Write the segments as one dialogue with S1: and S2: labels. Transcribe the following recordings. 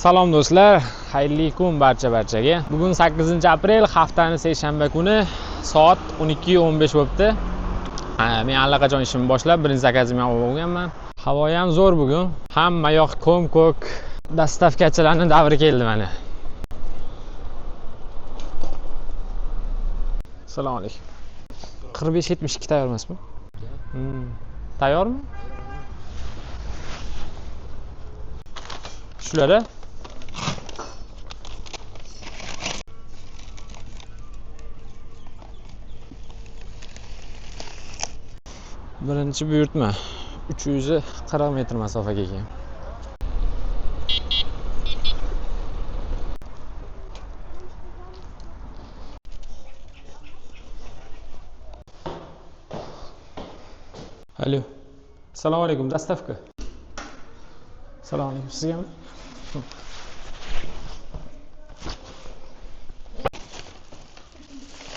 S1: Salom do'stlar, xayrli kun barchaga. Bugun 8-aprel, haftaning seshanba kuni, soat 12:15 bo'libdi. Men allaqachon ishimni boshlab, birinchi zakazimni olib bo'lganman. Havo ham zo'r bugun. Hamma yoq ko'm-ko'k. Dastavkachilarning davri keldi mana. Assalomu alaykum. 45-72 tayyor emasmi? Tayyormi? Shular-a? Birinchi buyurtma 340 metr masofaga ekan. Alo. Assalomu alaykum, dastavka. Assalomu alaykum, sizgami?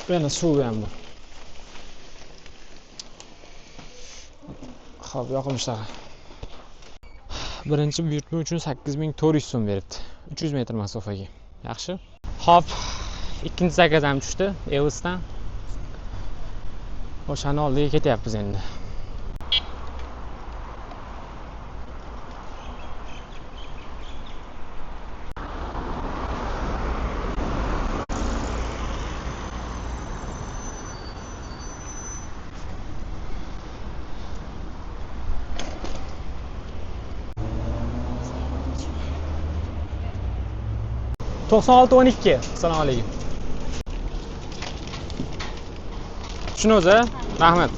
S1: Yana suv ham bor. Xo'p, yoqimishlar. Birinchi buyurtma uchun 8400 so'm beribdi. 300 metr masofaga. Yaxshi. Xo'p, ikkinchi zakaz ham tushdi Eosdan. O'shani oldiga ketyapmiz endi. To'qson 12. Assalomu alaykum. Shuni o'zi, rahmat.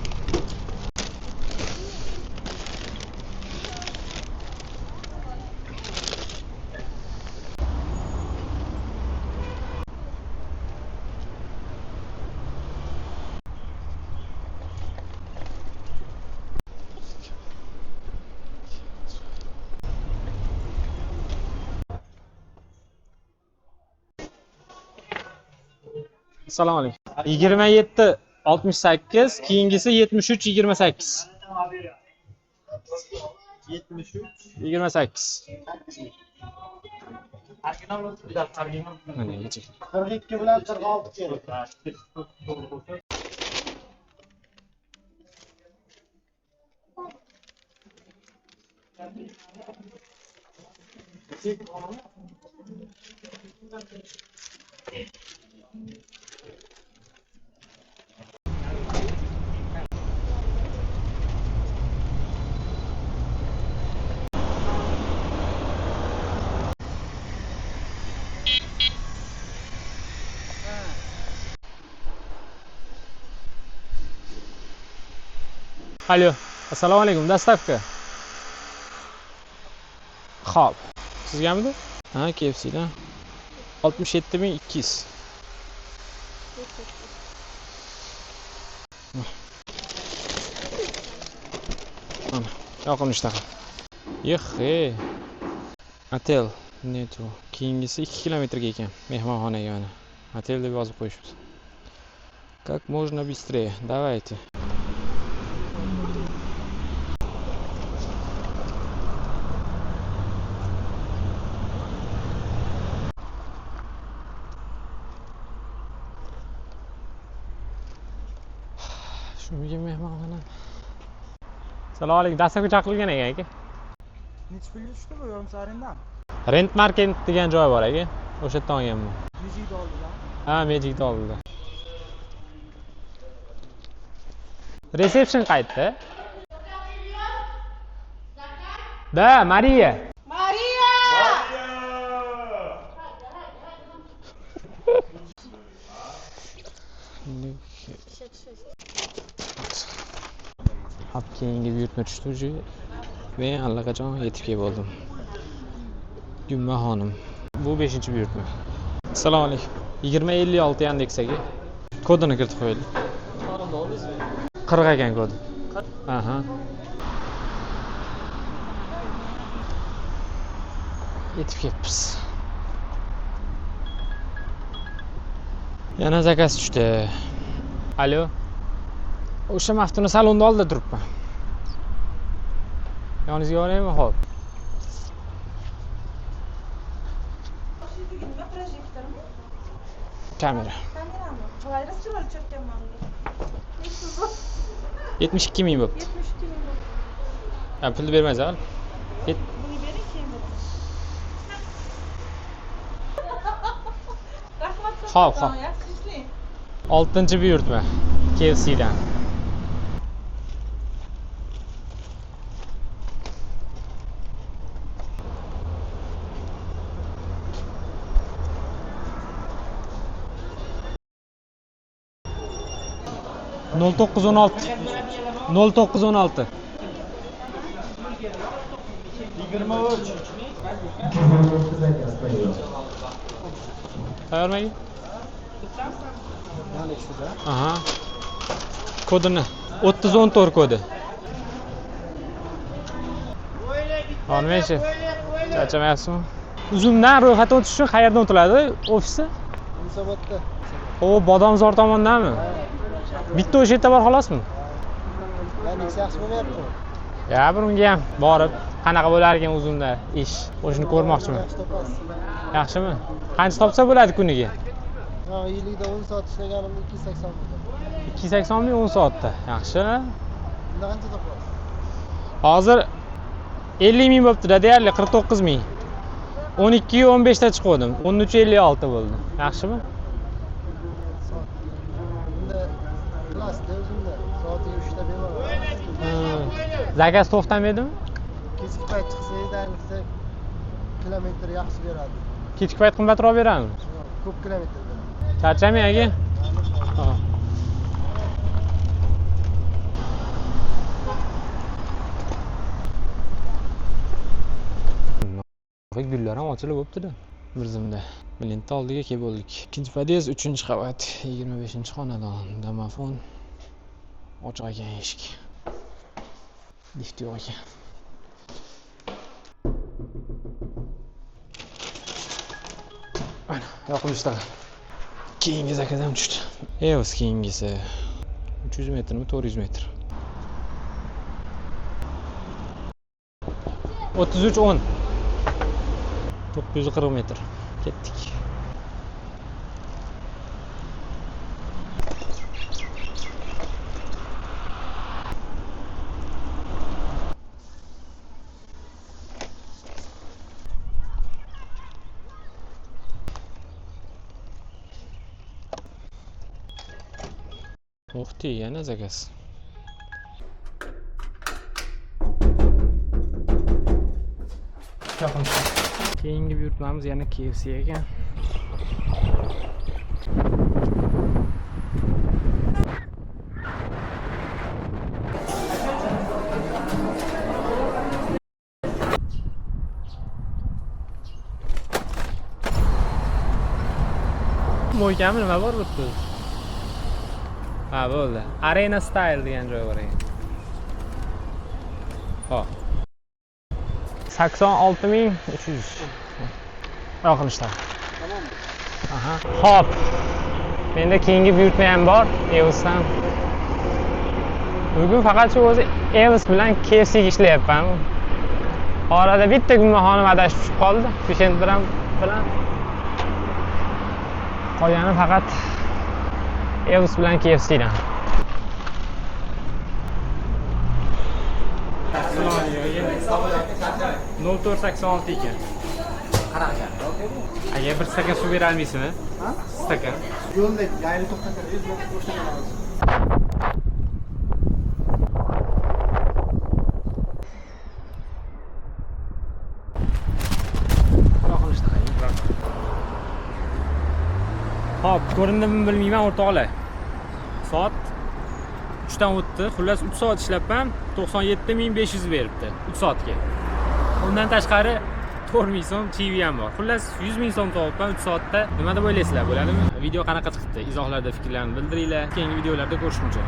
S1: Assalomu alaykum. 27 68, keyingisi 73 28.
S2: 73
S1: 28. Mana
S2: 42 bilan 46 kerak.
S1: Alo. Assalomu alaykum, dastavka. Xo'p. Sizgamidi? Ha, KFC'dan. 67200. Mana, yoqimishda. Yo'q-e. Hotel netu. Keyingisi 2 kilometrga ekan, mehmonxonaga mana. Hotel deb yozib qo'yishibdi. Как можно быстрее. Давайте. Shunga mehmonxona. Assalomu alaykum, dastavka chaqirgan ekan aka.
S2: Necha pulga tushdi bu Yo'msarindan?
S1: Rent Market degan joy bor aka. O'sha yerdan olganman.
S2: Magic'da oldilar.
S1: Ha, Magic'da oldida. Reception qayerda? Da, Mariya. Hop, keyingi buyurtma tushdi uje. Men allaqachon yetib kelib oldim. Gumma xonim. Bu 5-buyurtma. Assalomu alaykum. 2056 Yandex'ga kodini kiritib qo'yaylik. 40 ekan kodi. Aha. Yetib kelibmiz. Yana zakaz tushdi. Alo. O'sha maftuni salonda oldida turibman. Yoningizga olaymi? Xo'p.
S3: Nima projektormi?
S1: Kamera.
S3: Kamerami. Virus chiroyli chekkanman.
S1: 72 ming bo'pti.
S3: 72 ming.
S1: Ha, pulni bermaysiz al.
S3: Buni bering, keyin beraman. Rahmat.
S1: Xo'p, xo'p.
S3: Yaxshi ishlang.
S1: 6-buyurtma KFC'dan. Nol 916. 0916.
S2: 23.
S1: Tayyormang.
S2: Mana shuda.
S1: Aha. Kodini 3014 kodi. Olmaysiz. Charchamayapsizmi? Uzumdan ro'yxatga o'tish uchun qayerdan o'tiladi? Ofisda?
S2: Yunusobodda.
S1: O, Bodomzor tomondanmi? Bitta o'sha yerda bor xolosmi?
S2: Ya'ni yaxshi bo'lmayapti.
S1: Ya, bir unga ham borib, qanaqa bo'lar ekan uzumda ish, o'shini ko'rmoqchiman.
S2: Yaxshi topasiz.
S1: Yaxshimi? Qancha topsa bo'ladi kuniga?
S2: Ha, yillikda 10 soat ishlaganimda 280 ming.
S1: 280 ming 10 soatda. Yaxshi.
S2: Bunda qancha topasiz?
S1: Hozir 50 ming bo'pti-da, deyarli 49 ming. 12 15 ta chiqdim. 13.56 bo'ldi. Yaxshimi?
S2: Soat. Bunda plastik o'zimda. Soatiga 3 ta beraman.
S1: Zakaz to'xtamaydimi?
S2: Kechki payt chiqsa, ayniqsa kilometr yaxshi beradi.
S1: Kechki payt qimmatroq beradimi?
S2: Ko'p kilometr beradi.
S1: Charchamang aka. Ha. Gullar ham ochilib bo'pti-da. Bir zumda. Milenta oldiga kelib bo'ldik. Ikkinchi pod'ezd, 3-qavat, 25-xonadon, domofon. Ochiq ekan eshik. Lift yo'q ekan. Mana, yoqimishlar. Keyingi zakaz ham tushdi. Eos keyingisi 300 metrmi, 400 metr. 3310. 940 metr. Ketdik. To'xti, yana zakaz. Keyingi buyurtmamiz yana KFC ekan. Mo'ykami nima bor bu yerda? Ha, bo'ldi. Arena Style degan joy bor ekan. Xo'p. 86.300. Yoqimishlar.
S2: Tamam.
S1: Aha. Xo'p. Menda keyingi buyurtma ham bor, Eosdan. Bugun faqat shu o'zi Eos bilan KFC ga ishlayapman. Orada bitta gummaxonim adashib tushib qoldi. Pishent bilan qolgani faqat Eos bilan KFC dan. 0486 ekan.
S2: Qanaqa?
S1: Agar bir stakan suv bera olmaysizmi?
S2: Ha?
S1: Stakan.
S2: Yo'lda yayli to'xtatib, o'shanaman.
S1: Xo'p, ko'rindimi bilmayman o'rtoqlar. Soat 3 dan o'tdi. Xullas 3 soat ishlabman, 97.500 beribdi 3 soatga. Undan tashqari 4.000 so'm TV ham bor. Xullas 100.000 so'm topibman 3 soatda. Nima deb o'ylaysizlar, bo'ladimi? Video qanaqa chiqdi? Izohlarda fikrlarni bildiringlar. Keyingi videolarda ko'rishguncha.